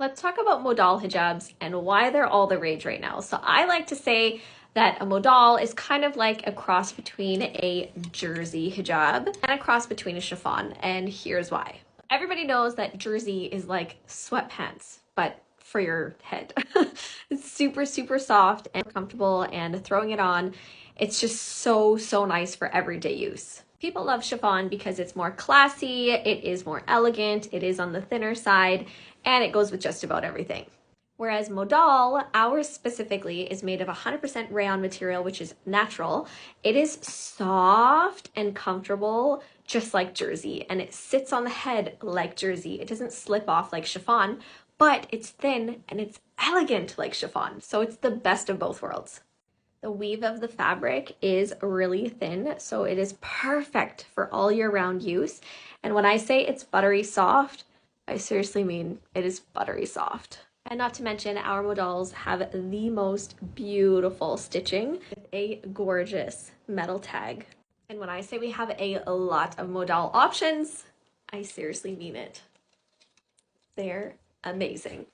Let's talk about modal hijabs and why they're all the rage right now. So I like to say that a modal is kind of like a cross between a jersey hijab and a cross between a chiffon, and here's why. Everybody knows that jersey is like sweatpants, but for your head. It's super, super soft and comfortable, and throwing it on, it's just so nice for everyday use. People love chiffon because it's more classy, it is more elegant, it is on the thinner side, and it goes with just about everything. Whereas modal, ours specifically, is made of 100% rayon material, which is natural. It is soft and comfortable, just like jersey, and it sits on the head like jersey. It doesn't slip off like chiffon, but it's thin and it's elegant like chiffon. So it's the best of both worlds. The weave of the fabric is really thin, so it is perfect for all year round use. And when I say it's buttery soft, I seriously mean it is buttery soft. And not to mention, our modals have the most beautiful stitching with a gorgeous metal tag. And when I say we have a lot of modal options, I seriously mean it. They're amazing.